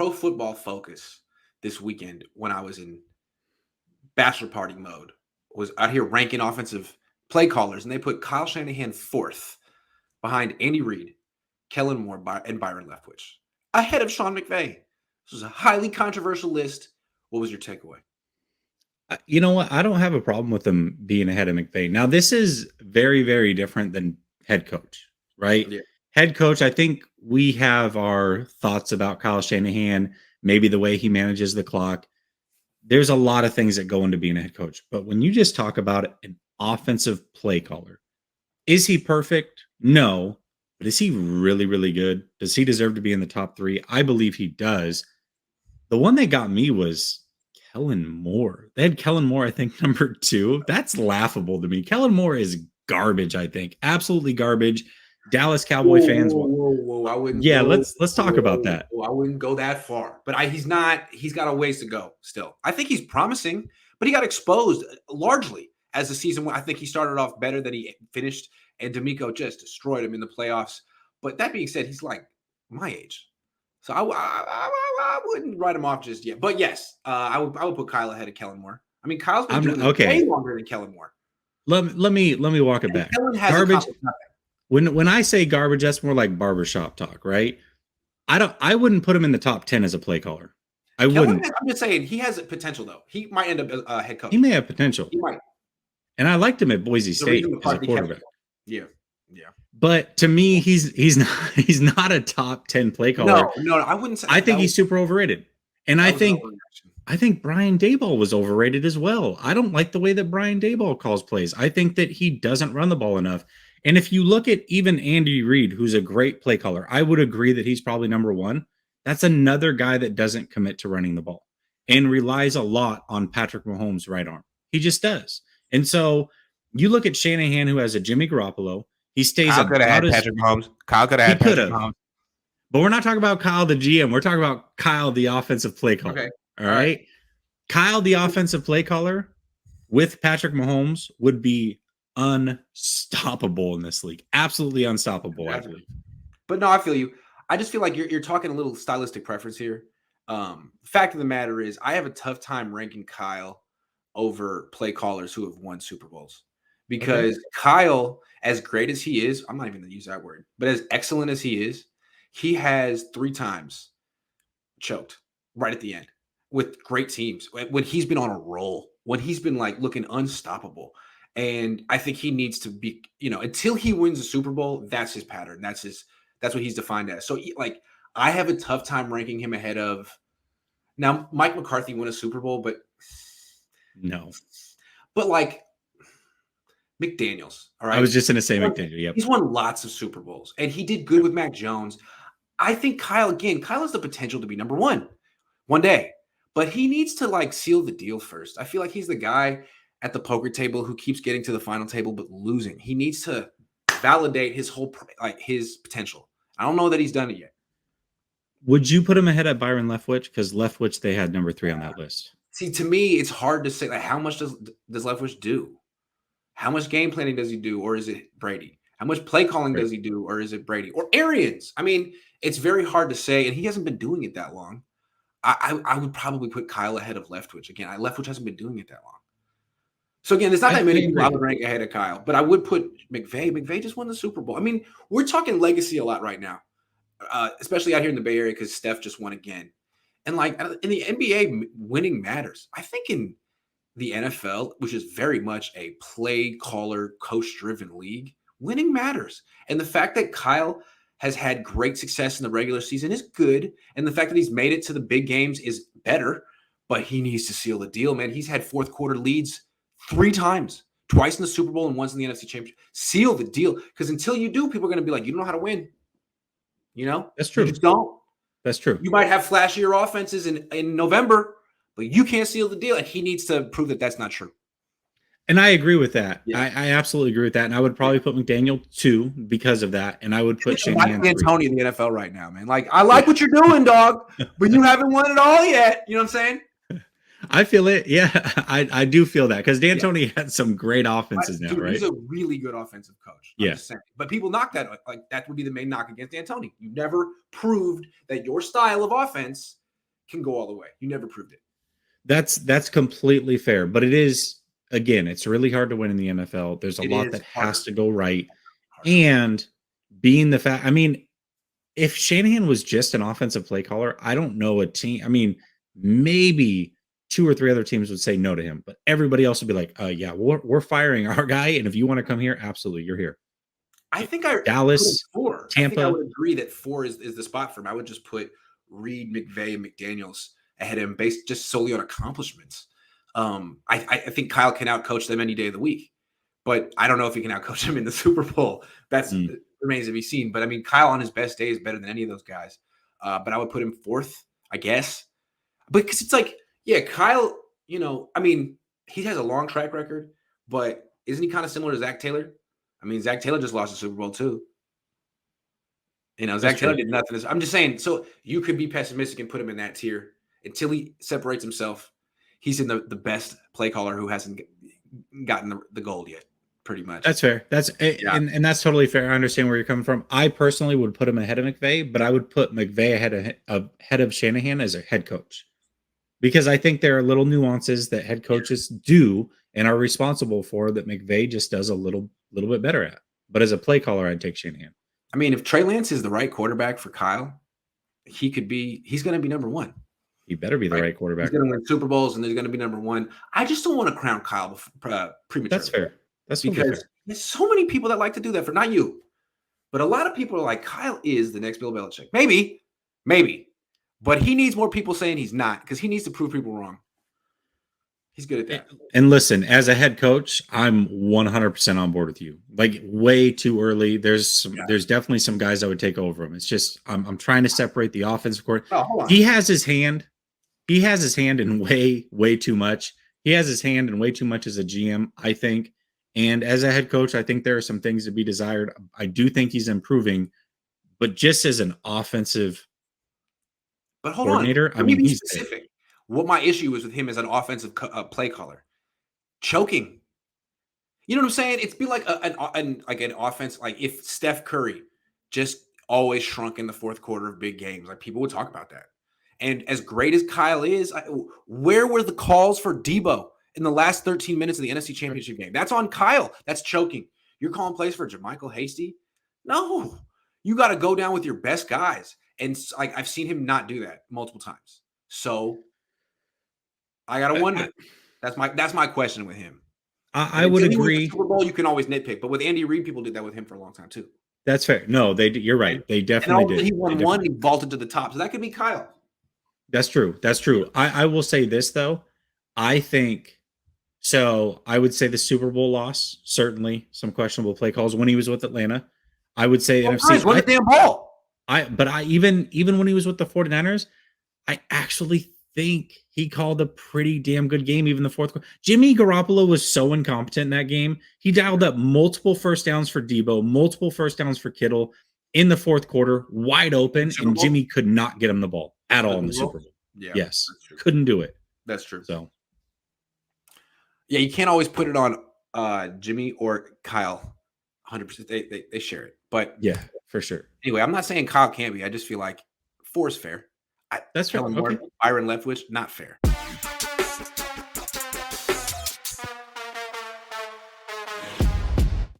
Pro Football Focus this weekend when I was in bachelor party mode was out here ranking offensive play callers, and they put Kyle Shanahan fourth behind Andy Reid, Kellen Moore, and Byron Leftwich, ahead of Sean McVay. This was a highly controversial list. What was your takeaway? You know what? I don't have a problem with them being ahead of McVay. Now, this is very, very different than head coach, right? Yeah. Head coach, I think we have our thoughts about Kyle Shanahan, maybe the way he manages the clock. There's a lot of things that go into being a head coach. But when you just talk about an offensive play caller, is he perfect? No. But is he really, really good? Does he deserve to be in the top 3? I believe he does. The one that got me was Kellen Moore. They had Kellen Moore, I think, number 2. That's laughable to me. Kellen Moore is garbage, I think. Absolutely garbage. Dallas Cowboy fans. Whoa. I wouldn't. Yeah, let's talk about that. I wouldn't go that far. But he's not. He's got a ways to go still. I think he's promising, but he got exposed largely as the season went. I think he started off better than he finished, and D'Amico just destroyed him in the playoffs. But that being said, he's like my age. So I wouldn't write him off just yet. But yes, I would put Kyle ahead of Kellen Moore. I mean, Kyle's been doing it way longer than Kellen Moore. Let me walk it back. Kellen has garbage. When I say garbage, that's more like barbershop talk, right? I wouldn't put him in the top 10 as a play caller. Wouldn't. I'm just saying he has potential though. He might end up a head coach. He may have potential. He might. And I liked him at Boise State as a quarterback. Yeah. But to me, he's not a top 10 play caller. No, I wouldn't say. I think he's super overrated, and I think Brian Daboll was overrated as well. I don't like the way that Brian Daboll calls plays. I think that he doesn't run the ball enough. And if you look at even Andy Reid, who's a great play caller, I would agree that he's probably number 1. That's another guy that doesn't commit to running the ball and relies a lot on Patrick Mahomes' right arm. He just does. And so you look at Shanahan, who has a Jimmy Garoppolo. He stays Kyle could have had Patrick Mahomes. Kyle could have had Patrick Mahomes. But we're not talking about Kyle, the GM. We're talking about Kyle, the offensive play caller. Okay. All right. Kyle, the offensive play caller with Patrick Mahomes would be unstoppable in this league. Absolutely unstoppable, I believe. But no, I feel you. I just feel like you're talking a little stylistic preference here. Fact of the matter is, I have a tough time ranking Kyle over play callers who have won Super Bowls. Because Kyle, as great as he is, I'm not even going to use that word, but as excellent as he is, he has 3 times choked right at the end with great teams. When he's been on a roll, when he's been like looking unstoppable. And I think he needs to be, until he wins a Super Bowl, that's his pattern. That's what he's defined as. So like, I have a tough time ranking him ahead of. Now, Mike McCarthy won a Super Bowl, but no. But like McDaniels, all right? I was just going to say McDaniels, yep. He's won lots of Super Bowls, and he did good with Mac Jones. I think Kyle has the potential to be number 1 one day, but he needs to like seal the deal first. I feel like he's the guy at the poker table who keeps getting to the final table but losing. He needs to validate his his potential. I don't know that he's done it yet. Would you put him ahead of Byron Leftwich? Because Leftwich, they had number 3 on that list. See, to me, it's hard to say. Like, how much does Leftwich do? How much game planning does he do, or is it Brady? How much play calling does he do, or is it Brady? Or Arians? I mean, it's very hard to say, and he hasn't been doing it that long. I would probably put Kyle ahead of Leftwich. Again, Leftwich hasn't been doing it that long. So again, there's not that many people I would rank ahead of Kyle, but I would put McVay. McVay just won the Super Bowl. I mean, we're talking legacy a lot right now, especially out here in the Bay Area because Steph just won again. And like in the NBA, winning matters. I think in the NFL, which is very much a play caller, coach-driven league, winning matters. And the fact that Kyle has had great success in the regular season is good. And the fact that he's made it to the big games is better, but he needs to seal the deal, man. He's had fourth quarter leads 3 times, twice in the Super Bowl and once in the NFC Championship. Seal the deal. Because until you do, people are going to be like, you don't know how to win. That's true. You just don't. That's true. You might have flashier offenses in November, but you can't seal the deal. And he needs to prove that that's not true. And I agree with that. Yeah. I absolutely agree with that. And I would probably put McDaniel 2 because of that. And I would put Shanahan 3. D'Antoni in the NFL right now, man. Like, I like what you're doing, dog, but you haven't won it all yet. You know what I'm saying? I feel it. Yeah, I do feel that because D'Antoni had some great offenses now, right? He's a really good offensive coach. Yeah. But people knock that. Like, that would be the main knock against D'Antoni. You never proved that your style of offense can go all the way. You never proved it. That's completely fair, but it is, again, it's really hard to win in the NFL. There's a lot that has to go right. And being the fact, I mean, if Shanahan was just an offensive play caller, I don't know a team. I mean, maybe 2 or 3 other teams would say no to him, but everybody else would be like, yeah, we're firing our guy. And if you want to come here, absolutely, you're here. I think I Dallas, put 4. Tampa. I think I would agree that 4 is the spot for him. I would just put Reed, McVay, and McDaniels ahead of him based just solely on accomplishments. I think Kyle can outcoach them any day of the week, but I don't know if he can outcoach them in the Super Bowl. That's remains to be seen. But I mean, Kyle on his best day is better than any of those guys. But I would put him 4th, I guess. Because it's like, yeah, Kyle, you know, I mean, he has a long track record, but isn't he kind of similar to Zach Taylor? I mean, Zach Taylor just lost the Super Bowl too. You know, Zach Taylor did nothing. I'm just saying, so you could be pessimistic and put him in that tier until he separates himself. He's in the best play caller who hasn't gotten the gold yet, pretty much. That's fair. And that's totally fair. I understand where you're coming from. I personally would put him ahead of McVay, but I would put McVay ahead of Shanahan as a head coach, because I think there are little nuances that head coaches do and are responsible for that McVay just does a little bit better at. But as a play caller, I'd take Shanahan. I mean, if Trey Lance is the right quarterback for Kyle, he's going to be number 1. He better be the right quarterback. He's going to win Super Bowls, and he's going to be number 1. I just don't want to crown Kyle prematurely. That's fair. That's because fair. There's so many people that like to do that. For not you, but a lot of people are like, Kyle is the next Bill Belichick. Maybe, but he needs more people saying he's not, because he needs to prove people wrong. He's good at that. And listen, as a head coach, I'm 100% on board with you. Like, way too early. There's definitely some guys I would take over him. It's just I'm trying to separate the offensive court. He has his hand. He has his hand in way too much. He has his hand in way too much as a GM, I think. And as a head coach, I think there are some things to be desired. I do think he's improving, but just as an offensive coordinator, I mean, he's specific. What my issue is with him as an offensive play caller, choking. You know what I'm saying? It's be like an offense. Like if Steph Curry just always shrunk in the fourth quarter of big games, like people would talk about that. And as great as Kyle is, where were the calls for Debo in the last 13 minutes of the NFC Championship game? That's on Kyle. That's choking. You're calling plays for JaMychal Hasty? No, you got to go down with your best guys. And like I've seen him not do that multiple times. So I gotta wonder. That's my question with him. I would agree. Super Bowl, you can always nitpick, but with Andy Reid, people did that with him for a long time too. That's fair. No, you're right. They definitely did. He won one. He vaulted to the top, so that could be Kyle. That's true. That's true. I will say this though. I think so. I would say the Super Bowl loss, certainly some questionable play calls when he was with Atlanta. I would say NFC. What a damn ball. Even when he was with the 49ers, I actually think he called a pretty damn good game, even the fourth quarter. Jimmy Garoppolo was so incompetent in that game. He dialed up multiple first downs for Debo, multiple first downs for Kittle in the fourth quarter, wide open, and Jimmy could not get him the ball at all in the Super Bowl. Yeah, yes, couldn't do it. That's true. So, yeah, you can't always put it on Jimmy or Kyle. 100%. They share it, but yeah, for sure. Anyway, I'm not saying Kyle can't be. I just feel like 4 is fair. That's fair. Kellen Moore, Byron Leftwich, not fair.